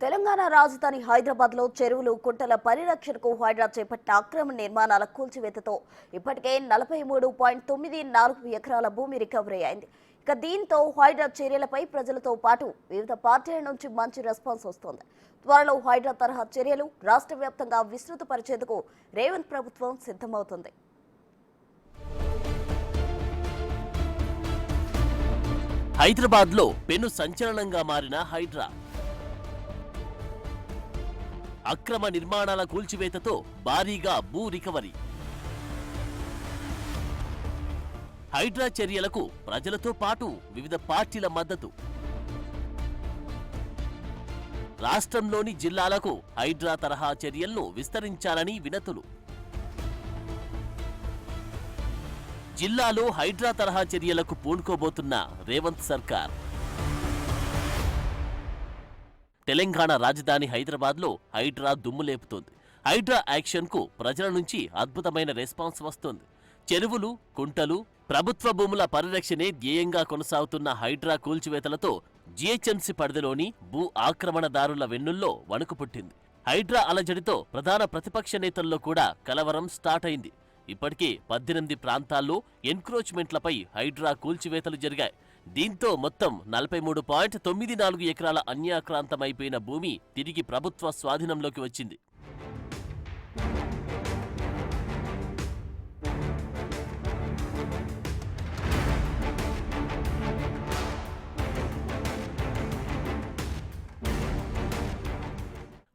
తెలంగాణ రాజధాని హైదరాబాద్ లో చెరువులు కుంటల పరిరక్షణకు హైడ్రా చేపట్టిన అక్రమ నిర్మాణాల కూల్చివేతతో ఇప్పటికే 43.94 ఎకరాల భూమి రికవరీ అయింది. ఇక దీంతో హైడ్రా చర్యలపై ప్రజలతో పాటు వివిధ పార్టీల నుంచి మంచి రెస్పాన్స్ వస్తోంది. త్వరలో హైడ్రా తరహా చర్యలు రాష్ట్ర వ్యాప్తంగా విస్తృతపరిచేందుకు రేవంత్ ప్రభుత్వం సిద్ధమవుతుంది. హైదరాబాద్ లో పెను సంచలనంగా మారిన హైడ్రా అక్రమ నిర్మాణాల కూల్చివేతతో భారీగా భూ రికవరీ. హైడ్రా చర్యలకు ప్రజలతో పాటు వివిధ పార్టీల మద్దతు. రాష్ట్రంలోని జిల్లాలకు హైడ్రా తరహా చర్యలను విస్తరించాలని వినతులు. జిల్లాలో హైడ్రా తరహా చర్యలకు పూనుకోబోతున్న రేవంత్ సర్కార్. తెలంగాణ రాజధాని హైదరాబాద్ లో హైడ్రా దుమ్ము లేపుతోంది. హైడ్రా యాక్షన్ కు ప్రజల నుంచి అద్భుతమైన రెస్పాన్స్ వస్తోంది. చెరువులు, కుంటలు, ప్రభుత్వ భూముల పరిరక్షణే ధ్యేయంగా కొనసాగుతున్న హైడ్రా కూల్చివేతలతో జీహెచ్ఎంసీ పరిధిలోని భూ ఆక్రమణదారుల వెన్నుల్లో వణుకు పుట్టింది. హైడ్రా అలజడితో ప్రధాన ప్రతిపక్ష నేతల్లో కూడా కలవరం స్టార్ట్ అయింది. ఇప్పటికే 18 ప్రాంతాల్లో ఎన్క్రోచ్మెంట్లపై హైడ్రా కూల్చివేతలు జరిగాయి. దీంతో మొత్తం 43.94 ఎకరాల అన్యాక్రాంతమైపోయిన భూమి తిరిగి ప్రభుత్వ స్వాధీనంలోకి వచ్చింది.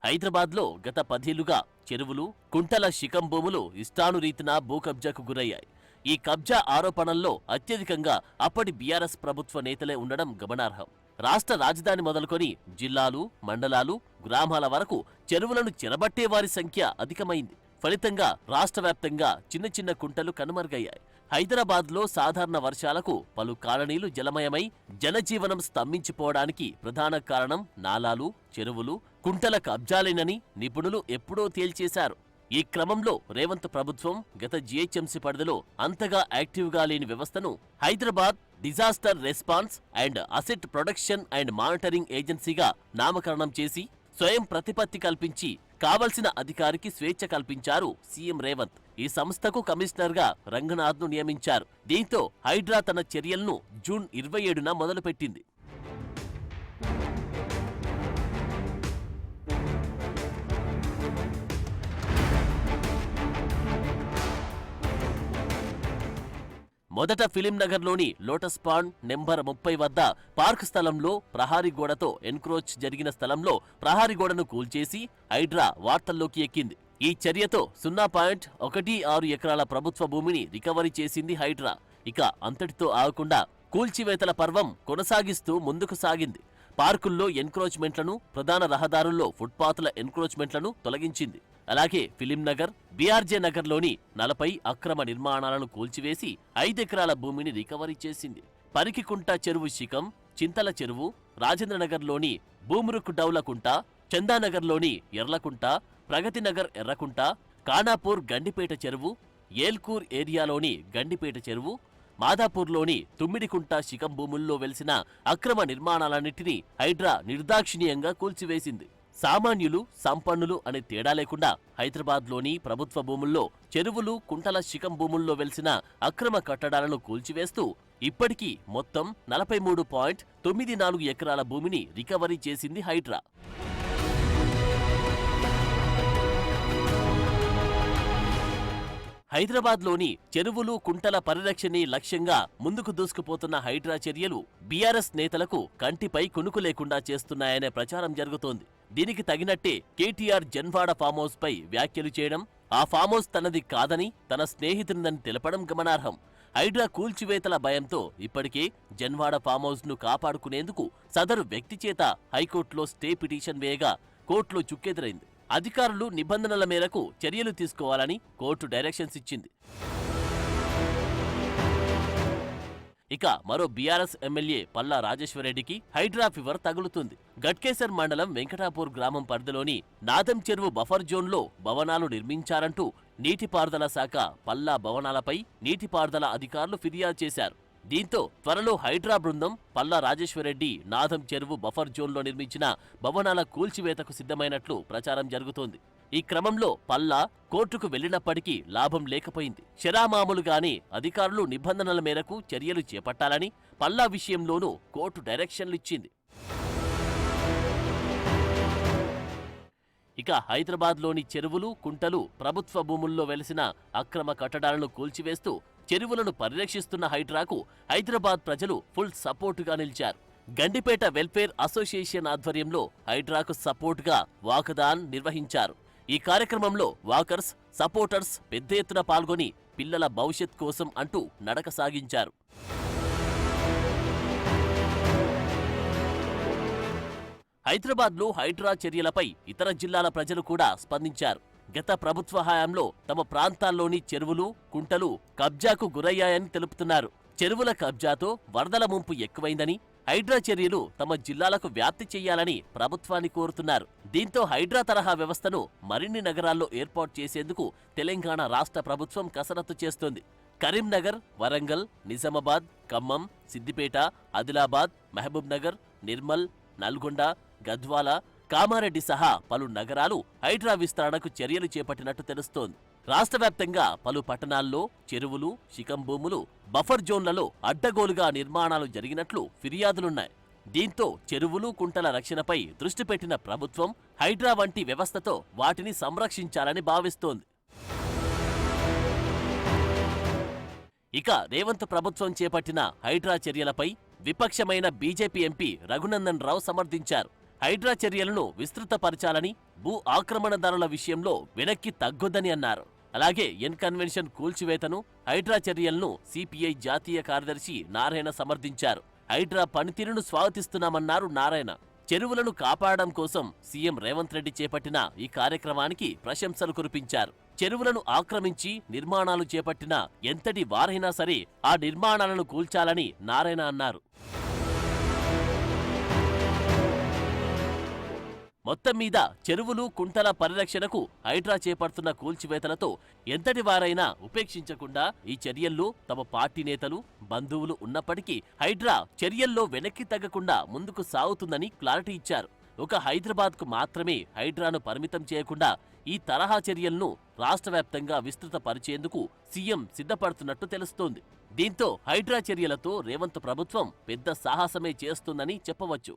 హైదరాబాద్లో గత 10 ఏళ్లుగా చెరువులు, కుంటల శిఖం భూములు ఇష్టానురీతిన భూ కబ్జాకు గురయ్యాయి. ఈ కబ్జా ఆరోపణల్లో అత్యధికంగా అప్పటి బీఆర్ఎస్ ప్రభుత్వ నేతలే ఉండడం గమనార్హం. రాష్ట్ర రాజధాని మొదలుకొని జిల్లాలు, మండలాలు, గ్రామాల వరకు చెరువులను చెరబట్టే వారి సంఖ్య అధికమైంది. ఫలితంగా రాష్ట్ర వ్యాప్తంగా చిన్న చిన్న కుంటలు కనుమరుగయ్యాయి. హైదరాబాద్లో సాధారణ వర్షాలకు పలు కాలనీలు జలమయమై జనజీవనం స్తంభించిపోవడానికి ప్రధాన కారణం నాలాలు, చెరువులు, కుంటల కబ్జాలేనని నిపుణులు ఎప్పుడో తేల్చేశారు. ఈ క్రమంలో రేవంత్ ప్రభుత్వం గత జీహెచ్ఎంసీ పరిధిలో అంతగా యాక్టివ్గా లేని వ్యవస్థను Hyderabad disaster response and asset protection and monitoring ఏజెన్సీగా నామకరణం చేసి స్వయం ప్రతిపత్తి కల్పించి కావలసిన అధికారికి స్వేచ్ఛ కల్పించారు సీఎం రేవంత్. ఈ సంస్థకు కమిషనర్గా రంగనాథ్ను నియమించారు. దీంతో హైడ్రా తన చర్యలను జూన్ 27న మొదలుపెట్టింది. మొదట ఫిలిం నగర్లోని లోటస్ పాండ్ నెంబర్ 30 వద్ద పార్క్ స్థలంలో ప్రహారీ గోడతో ఎన్క్రోచ్ జరిగిన స్థలంలో ప్రహారీ గోడను కూల్చేసి హైడ్రా వార్తల్లోకి ఎక్కింది. ఈ చర్యతో 0.16 ఎకరాల ప్రభుత్వ భూమిని రికవరీ చేసింది హైడ్రా. ఇక అంతటితో ఆగకుండా కూల్చివేతల పర్వం కొనసాగిస్తూ ముందుకు సాగింది. పార్కుల్లో ఎన్క్రోచ్మెంట్లను, ప్రధాన రహదారుల్లో ఫుట్పాత్ల ఎన్క్రోచ్మెంట్లను తొలగించింది. అలాగే ఫిలిం నగర్, బీఆర్జే నగర్లోని 40 అక్రమ నిర్మాణాలను కూల్చివేసి 5 ఎకరాల భూమిని రికవరీ చేసింది. పరికికుంట చెరువు శిఖం, చింతల చెరువు, రాజేంద్రనగర్లోని బూమురుకు డౌలకుంట, చందానగర్లోని ఎర్లకుంట, ప్రగతినగర్ ఎర్రకుంట, కానాపూర్ గండిపేట చెరువు, ఏల్కూర్ ఏరియాలోని గండిపేట చెరువు, మాదాపూర్లోని తుమ్మిడికుంట శిఖం భూముల్లో వెలిసిన అక్రమ నిర్మాణాలన్నింటినీ హైడ్రా నిర్దాక్షిణీయంగా కూల్చివేసింది. సామాన్యులు, సంపన్నులు అనే తేడా లేకుండా హైదరాబాద్లోని ప్రభుత్వ భూముల్లో చెరువులు, కుంటల శిఖం భూముల్లో వెలిసిన అక్రమ కట్టడాలను కూల్చివేస్తూ ఇప్పటికీ మొత్తం 43.94 ఎకరాల భూమిని రికవరీ చేసింది హైడ్రా. హైదరాబాద్లోని చెరువులు, కుంటల పరిరక్షణే లక్ష్యంగా ముందుకు దూసుకుపోతున్న హైడ్రా చర్యలు బీఆర్ఎస్ నేతలకు కంటిపై కునుకు లేకుండా చేస్తున్నాయనే ప్రచారం జరుగుతోంది. దీనికి తగినట్టే కేటీఆర్ జన్వాడ ఫామ్ హౌస్ పై వ్యాఖ్యలు చేయడం, ఆ ఫామ్ హౌస్ తనది కాదని తన స్నేహితునిదని తెలపడం గమనార్హం. హైడ్రా కూల్చివేతల భయంతో ఇప్పటికే జన్వాడ ఫామ్ హౌస్ ను కాపాడుకునేందుకు సదరు వ్యక్తి చేత హైకోర్టులో స్టే పిటిషన్ వేయగా కోర్టులో చుక్కెదురైంది. అధికారులు నిబంధనల మేరకు చర్యలు తీసుకోవాలని కోర్టు డైరెక్షన్స్ ఇచ్చింది. ఇక మరో బీఆర్ఎస్ ఎమ్మెల్యే పల్లా రాజేశ్వరరెడ్డికి హైడ్రా ఫీవర్ తగులుతుంది. గట్కేసర్ మండలం వెంకటాపూర్ గ్రామం పరిధిలోని నాదం చెరువు బఫర్ జోన్లో భవనాలు నిర్మించారంటూ నీటిపారుదల శాఖ పల్లా భవనాలపై నీటిపారుదల అధికారులు ఫిర్యాదు చేశారు. దీంతో త్వరలో హైడ్రా బృందం పల్లా రాజేశ్వరరెడ్డి నాదం చెరువు బఫర్ జోన్లో నిర్మించిన భవనాల కూల్చివేతకు సిద్ధమైనట్లు ప్రచారం జరుగుతోంది. ఈ క్రమంలో పల్లా కోర్టుకు వెళ్లినప్పటికీ లాభం లేకపోయింది. షరామామూలుగానే అధికారులు నిబంధనల మేరకు చర్యలు చేపట్టాలని పల్లా విషయంలోనూ కోర్టు డైరెక్షన్లిచ్చింది. ఇక హైదరాబాద్లోని చెరువులు, కుంటలు, ప్రభుత్వ భూముల్లో వెలిసిన అక్రమ కట్టడాలను కూల్చివేస్తూ చెరువులను పరిరక్షిస్తున్న హైడ్రాకు హైదరాబాద్ ప్రజలు ఫుల్ సపోర్టుగా నిలిచారు. గండిపేట వెల్ఫేర్ అసోసియేషన్ ఆధ్వర్యంలో హైడ్రాకు సపోర్టుగా వాకథాన్ నిర్వహించారు. ఈ కార్యక్రమంలో వాకర్స్, సపోర్టర్స్ పెద్ద ఎత్తున పాల్గొని పిల్లల భవిష్యత్ కోసం అంటూ నడక సాగించారు. హైదరాబాద్లో హైడ్రా చర్యలపై ఇతర జిల్లాల ప్రజలు కూడా స్పందించారు. గత ప్రభుత్వ హయాంలో తమ ప్రాంతాల్లోని చెరువులు, కుంటలు కబ్జాకు గురయ్యాయని తెలుపుతున్నారు. చెరువుల కబ్జాతో వరదల ముంపు ఎక్కువైందని, హైడ్రా చర్యలు తమ జిల్లాలకు వ్యాప్తి చేయాలని ప్రభుత్వాన్ని కోరుతున్నారు. దీంతో హైడ్రా తరహా వ్యవస్థను మరిన్ని నగరాల్లో ఏర్పాటు చేసేందుకు తెలంగాణ రాష్ట్ర ప్రభుత్వం కసరత్తు చేస్తోంది. కరీంనగర్, వరంగల్, నిజామాబాద్, ఖమ్మం, సిద్దిపేట, ఆదిలాబాద్, మహబూబ్ నగర్, నిర్మల్, నల్గొండ, గద్వాల, కామారెడ్డి సహా పలు నగరాలు హైడ్రా విస్తరణకు చర్యలు చేపట్టినట్టు తెలుస్తోంది. రాష్ట్ర వ్యాప్తంగా పలు పట్టణాల్లో చెరువులు, శిఖం భూములు, బఫర్ జోన్లలో అడ్డగోలుగా నిర్మాణాలు జరిగినట్లు ఫిర్యాదులున్నాయి. దీంతో చెరువులు, కుంటల రక్షణపై దృష్టి పెట్టిన ప్రభుత్వం హైడ్రా వంటి వ్యవస్థతో వాటిని సంరక్షించాలని భావిస్తోంది. ఇక రేవంత్ ప్రభుత్వం చేపట్టిన హైడ్రా చర్యలపై విపక్షమైన బీజేపీ ఎంపీ రఘునందన్ రావు సమర్థించారు. హైడ్రా చర్యలను విస్తృతపరచాలని, భూ ఆక్రమణదారుల విషయంలో వెనక్కి తగ్గొద్దని అన్నారు. అలాగే ఎన్ కన్వెన్షన్ కూల్చివేతను, హైడ్రా చర్యలను సిపిఐ జాతీయ కార్యదర్శి నారాయణ సమర్థించారు. హైడ్రా పనితీరును స్వాగతిస్తున్నామన్నారు నారాయణ. చెరువులను కాపాడడం కోసం సీఎం రేవంత్ రెడ్డి చేపట్టిన ఈ కార్యక్రమానికి ప్రశంసలు కురిపించారు. చెరువులను ఆక్రమించి నిర్మాణాలు చేపట్టిన ఎంతటి వారైనా సరే ఆ నిర్మాణాలను కూల్చాలని నారాయణ అన్నారు. మొత్తం మీద చెరువులు, కుంటల పరిరక్షణకు హైడ్రా చేపడుతున్న కూల్చివేతలతో ఎంతటి వారైనా ఉపేక్షించకుండా ఈ చర్యల్లో తమ పార్టీ నేతలు, బంధువులు ఉన్నప్పటికీ హైడ్రా చర్యల్లో వెనక్కి తగ్గకుండా ముందుకు సాగుతుందని క్లారిటీ ఇచ్చారు. ఒక హైదరాబాద్కు మాత్రమే హైడ్రాను పరిమితం చేయకుండా ఈ తరహా చర్యలను రాష్ట్ర వ్యాప్తంగా విస్తృత పరిచేందుకు సీఎం సిద్ధపడుతున్నట్టు తెలుస్తోంది. దీంతో హైడ్రా చర్యలతో రేవంత్ ప్రభుత్వం పెద్ద సాహసమే చేస్తుందని చెప్పవచ్చు.